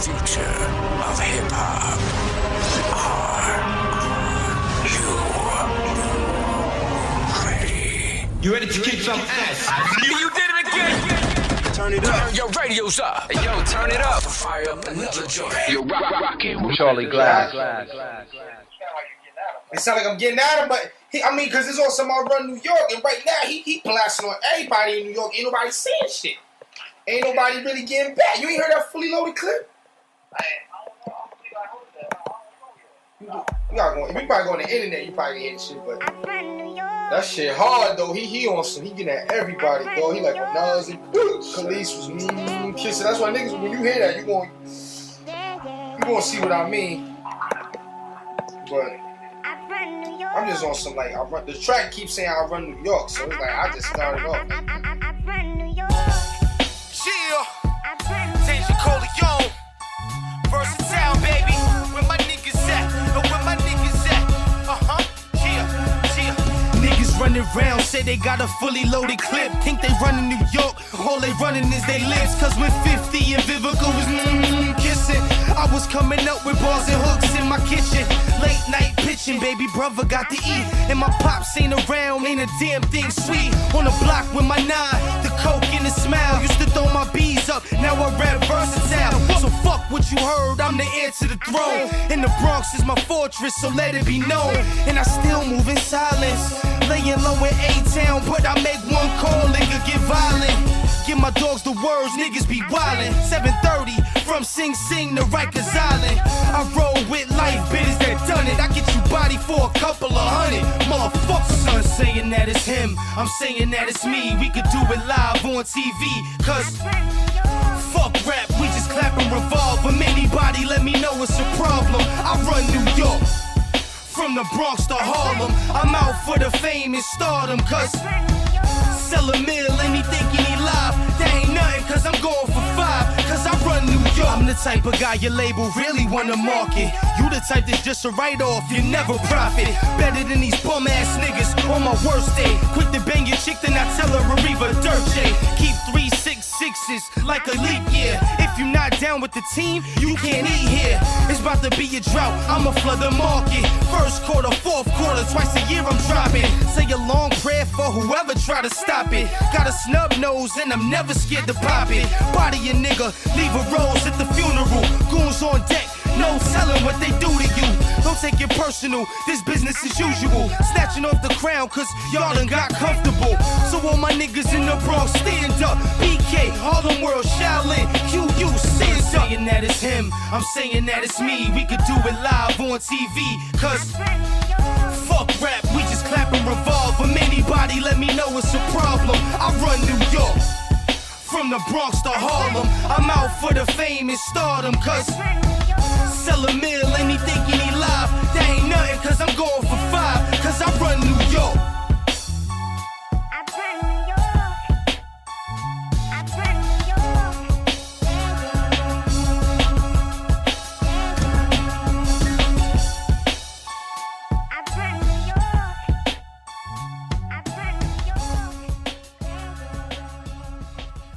future of hip-hop. Are you ready? You ready to kick some ass? You did it again! Turn it up. Turn your radios up. Hey, yo, turn it up. Fire up another joint. Yo, rockin' with Charlie Glass. It sound like I'm getting at him, but because it's on some I Run New York, and right now he blasting on everybody in New York. Ain't nobody saying shit. Ain't nobody really getting back. You ain't heard that fully loaded clip? You probably go on the internet, you probably hear shit, but that shit hard though. He on some, he getting at everybody, though. He like when Nas and Khalees was kissing. That's why niggas, when you hear that, you gonna see what I mean. But I'm just on some like the track keeps saying I run New York, so it's like I just started off. Deja Coleon, versatile baby. Where my niggas at? Where my niggas at? Niggas running around, say they got a fully loaded clip. Think they running New York, all they running is they lips. Cause when 50 and Vivica was kissing, I was coming up with balls and hooks in my kitchen. Late night pitching, baby brother got to eat. And my pops ain't around, ain't a damn thing sweet. On the block with my nine, the coke and the smile. Used to throw my bees up, now I rap versatile. So fuck what you heard, I'm the heir to the throne. And the Bronx is my fortress, so let it be known. And I still move in silence, laying low in A-Town, but I make one call, nigga get violent. Give my dogs the words, niggas be wildin'. 7:30 from Sing Sing to Rikers Island. I roll with life, bitters that done it. I get you body for a couple of hundred. Motherfucker, son saying that it's him, I'm saying that it's me. We could do it live on TV, cause fuck rap, we just clap and revolve. But anybody let me know it's a problem. I run New York, from the Bronx to Harlem. I'm out for the fame and stardom, cause sell a mill, anything you need live. That ain't nothing, cause I'm going for 5. Cause I run New York. I'm the type of guy your label really wanna market. You the type that's just a write-off, you never profit. Better than these bum-ass niggas on my worst day. Quick to bang your chick, then I tell her Arriva Dirt J. Keep 3 6 6s like a leap year. If you not down with the team, you can't eat here. It's about to be a drought, I'ma flood the market. First quarter, fourth quarter, twice a year I'm dropping. Say a long prayer for whoever try to stop it. Got a snub nose and I'm never scared to pop it. Body a nigga, leave a rose at the funeral. Goons on deck, no telling what they do to you. Don't take it personal, this business as usual. Snatching off the crown cause y'all done got comfortable. So all my niggas in the Bronx, stand up. BK, Harlem World, Shaolin, QU, stand up. I'm saying that it's him, I'm saying that it's me. We could do it live on TV, cause fuck rap, we just clap and revolve. But anybody let me know it's a problem. I run New York, from the Bronx to Harlem. I'm out for the fame and stardom, cause sell a mill, anything you need live. That ain't nothing, cause I'm going for 5. Cause I run New York.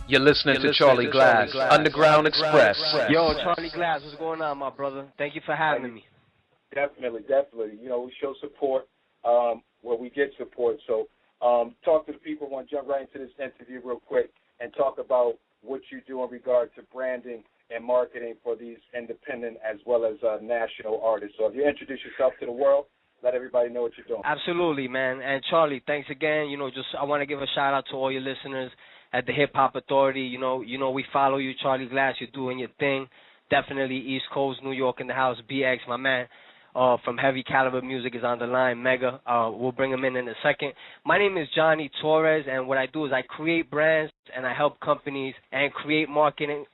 You're listening to Charlie Glass, Underground Express. Yo, Charlie Glass, what's going on, my brother? Thank you for having me. Definitely. You know, we show support where we get support. So talk to the people. I want to jump right into this interview real quick and talk about what you do in regard to branding and marketing for these independent as well as national artists. So if you introduce yourself to the world, let everybody know what you're doing. Absolutely, man. And Charlie, thanks again. You know, I want to give a shout out to all your listeners at the Hip Hop Authority. You know, we follow you, Charlie Glass. You're doing your thing. Definitely East Coast, New York in the house. BX, my man, from Heavy Caliber Music is on the line. Mega, we'll bring him in a second. My name is Johnny Torres, and what I do is I create brands and I help companies and create marketing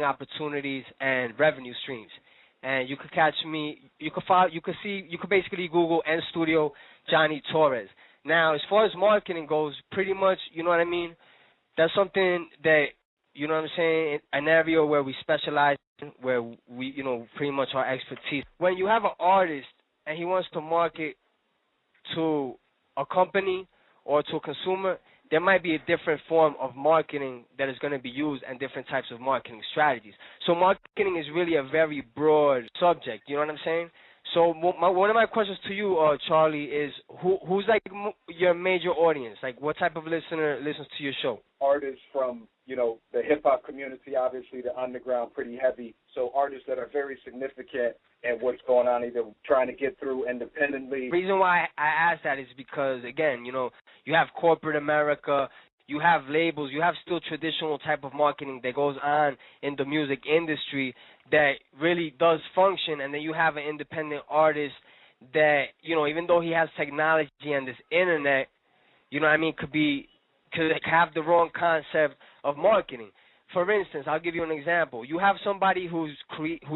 opportunities and revenue streams. And you could catch me. You could basically Google Nstudio Johnny Torres. Now, as far as marketing goes, pretty much, you know what I mean. That's something that, you know what I'm saying, an area where we specialize in, where we, you know, pretty much our expertise. When you have an artist and he wants to market to a company or to a consumer, there might be a different form of marketing that is going to be used and different types of marketing strategies. So marketing is really a very broad subject, you know what I'm saying? So one of my questions to you, Charlie, is who's like your major audience? Like what type of listener listens to your show? Artists from, the hip-hop community, obviously the underground, pretty heavy. So artists that are very significant in what's going on, either trying to get through independently. The reason why I ask that is because, again, you have corporate America, you have labels, you have still traditional type of marketing that goes on in the music industry that really does function, and then you have an independent artist that, even though he has technology and this internet, could have the wrong concept of marketing. For instance, I'll give you an example. You have somebody who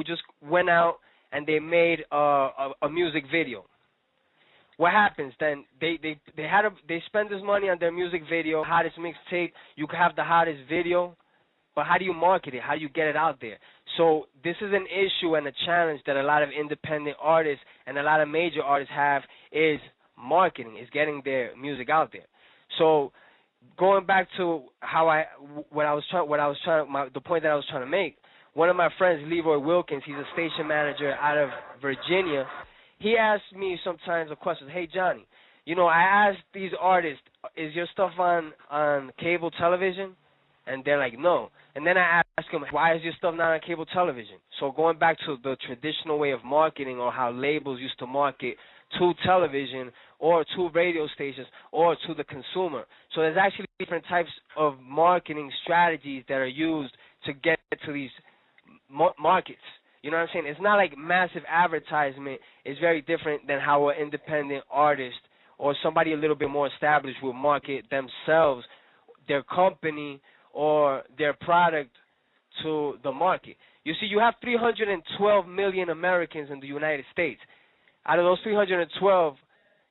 just went out and they made a music video. What happens then? They spend this money on their music video, hottest mixtape. You can have the hottest video, but how do you market it? How do you get it out there? So this is an issue and a challenge that a lot of independent artists and a lot of major artists have is marketing, is getting their music out there. So going back to the point that I was trying to make, one of my friends, Leroy Wilkins, he's a station manager out of Virginia. He asks me sometimes a question, hey, Johnny, I ask these artists, is your stuff on cable television? And they're like, no. And then I ask them, why is your stuff not on cable television? So going back to the traditional way of marketing or how labels used to market to television or to radio stations or to the consumer. So there's actually different types of marketing strategies that are used to get to these markets. You know what I'm saying? It's not like massive advertisement. It's very different than how an independent artist or somebody a little bit more established will market themselves, their company, or their product to the market. You see, you have 312 million Americans in the United States. Out of those 312,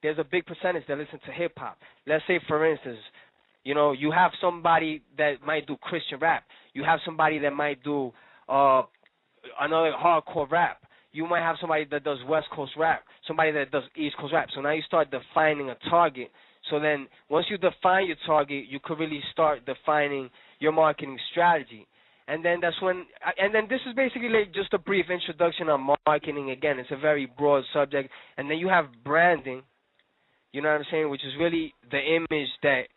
there's a big percentage that listen to hip-hop. Let's say, for instance, you have somebody that might do Christian rap. You have somebody that might do another hardcore rap. You might have somebody that does West Coast rap, somebody that does East Coast rap. So now you start defining a target. So then once you define your target, you could really start defining your marketing strategy. And then this is basically like just a brief introduction on marketing. Again, it's a very broad subject. And then you have branding, you know what I'm saying, which is really the image that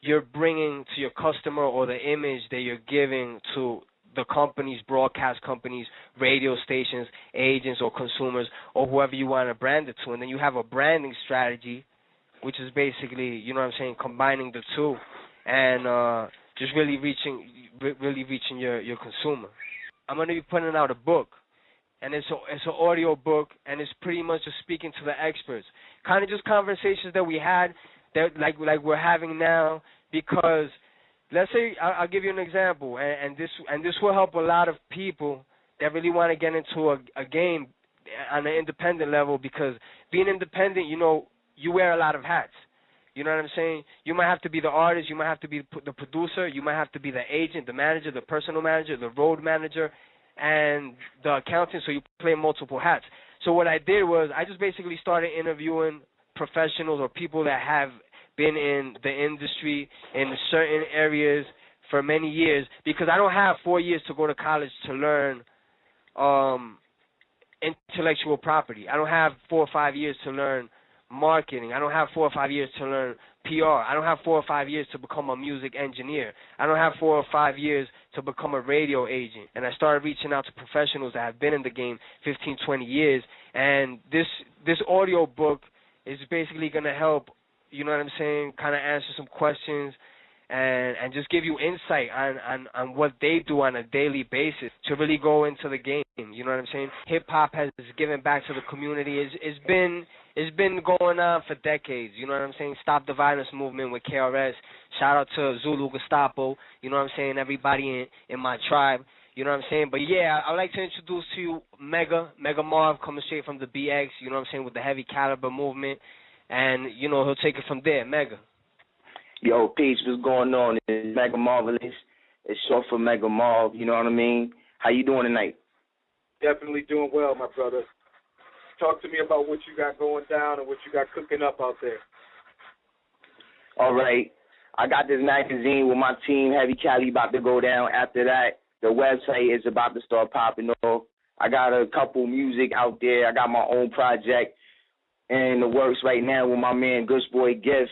you're bringing to your customer or the image that you're giving to the companies, broadcast companies, radio stations, agents or consumers or whoever you want to brand it to. And then you have a branding strategy, which is basically, you know what I'm saying, combining the two and just really reaching your consumer. I'm going to be putting out a book, and it's an audio book, and it's pretty much just speaking to the experts, kind of just conversations that we had, that like we're having now. Because let's say I'll give you an example, and this will help a lot of people that really want to get into a game on an independent level. Because being independent, you wear a lot of hats. You know what I'm saying? You might have to be the artist, you might have to be the producer, you might have to be the agent, the manager, the personal manager, the road manager, and the accountant, so you play multiple hats. So what I did was I just basically started interviewing professionals or people that have been in the industry in certain areas for many years, because I don't have 4 years to go to college to learn intellectual property. I don't have 4 or 5 years to learn marketing. I don't have 4 or 5 years to learn PR. I don't have 4 or 5 years to become a music engineer. I don't have 4 or 5 years to become a radio agent. And I started reaching out to professionals that have been in the game 15, 20 years. And this audio book is basically going to help, you know what I'm saying, kind of answer some questions and just give you insight on what they do on a daily basis to really go into the game. You know what I'm saying? Hip-hop has given back to the community. It's been going on for decades. You know what I'm saying? Stop the Violence movement with KRS. Shout out to Zulu Gestapo. You know what I'm saying? Everybody in my tribe. You know what I'm saying? But yeah, I'd like to introduce to you Mega Marv, coming straight from the BX, you know what I'm saying, with the heavy caliber movement. And, he'll take it from there. Mega. Yo, peace, what's going on? It's Mega Marvelous. It's short for Mega Marv, you know what I mean? How you doing tonight? Definitely doing well, my brother. Talk to me about what you got going down and what you got cooking up out there. All right. I got this magazine with my team, Heavy Cali, about to go down. After that, the website is about to start popping off. I got a couple music out there. I got my own project in the works right now with my man Gush Boy Gift.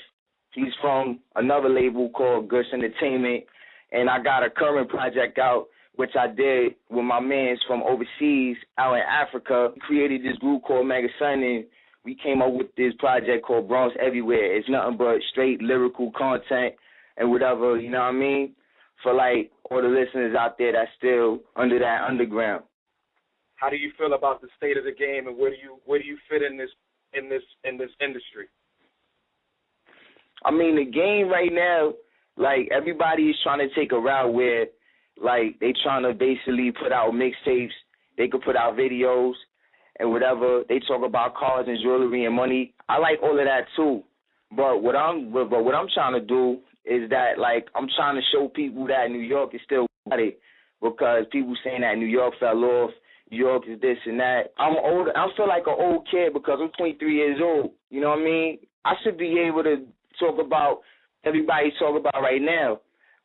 He's from another label called Gush Entertainment. And I got a current project out, which I did with my mans from overseas out in Africa. We created this group called Mega Sun, and we came up with this project called Bronx Everywhere. It's nothing but straight lyrical content and whatever, you know what I mean? For like all the listeners out there that's still under that underground. How do you feel about the state of the game, and where do you fit in this industry? I mean, the game right now, like everybody is trying to take a route where, like, they trying to basically put out mixtapes. They could put out videos and whatever. They talk about cars and jewelry and money. I like all of that too. But what I'm trying to do is that, like, I'm trying to show people that New York is still got it, because people saying that New York fell off, New York is this and that. I'm old. I feel like an old kid because I'm 23 years old. You know what I mean? I should be able to talk about everybody's talking about right now.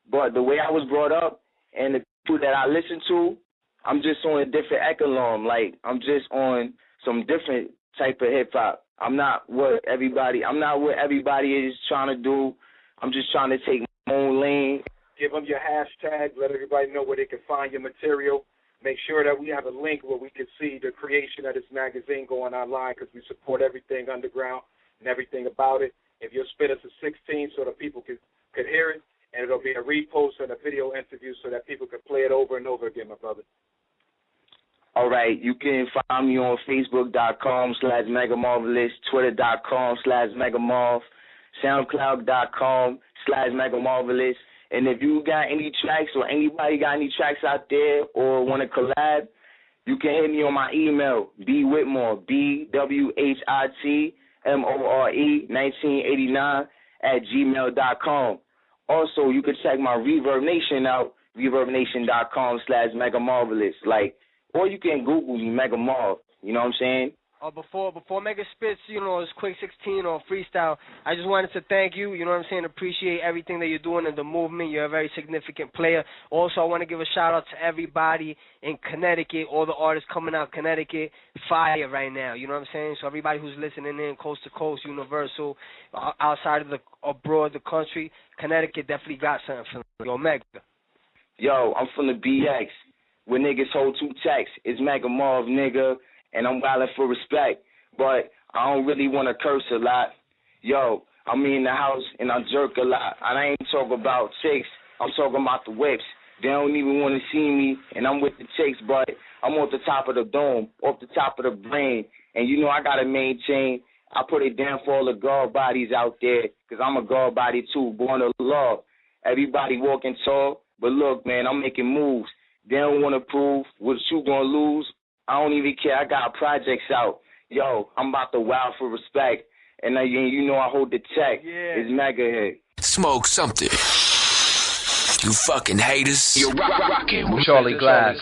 But the way I was brought up and the people that I listen to, I'm just on a different echelon. Like, I'm just on some different type of hip hop. I'm not what everybody is trying to do. I'm just trying to take my own lane. Give them your hashtag. Let everybody know where they can find your material. Make sure that we have a link where we can see the creation of this magazine going online, because we support everything underground and everything about it. If you'll spit us a 16 so that people could hear it, and it'll be a repost and a video interview so that people can play it over and over again, my brother. All right, you can find me on Facebook.com/MegaMarvelous, Twitter.com/MegaMarv, SoundCloud.com/MegaMarvelous. And if you got any tracks or anybody got any tracks out there or want to collab, you can hit me on my email, bwhitmore, BWHITMORE1989 @gmail.com. Also, you can check my Reverb Nation out, ReverbNation.com/MegaMarvelous. Like, or you can Google me, Mega Marv. You know what I'm saying? Before Mega spits, his quick 16 or freestyle, I just wanted to thank you, you know what I'm saying, appreciate everything that you're doing in the movement. You're a very significant player. Also, I want to give a shout-out to everybody in Connecticut, all the artists coming out Connecticut, fire right now, you know what I'm saying? So everybody who's listening in, coast to coast, universal, outside of abroad the country, Connecticut definitely got something for Yo, Mega. Yo, I'm from the BX, where niggas hold two checks. It's Mega Marv, nigga. And I'm wildin' for respect, but I don't really want to curse a lot. Yo, I'm in the house and I jerk a lot. I ain't talking about chicks, I'm talking about the whips. They don't even want to see me, and I'm with the chicks, but I'm off the top of the dome, off the top of the brain. And you know I got to maintain, I put it down for all the guard bodies out there, because I'm a guard body too, born of law. Everybody walking tall, but look, man, I'm making moves. They don't want to prove what you going to lose. I don't even care. I got projects out. Yo, I'm about to wow for respect. And you know I hold the check. Yeah. It's Mega here. Smoke something. You fucking haters. You're rocking with Charlie Glass.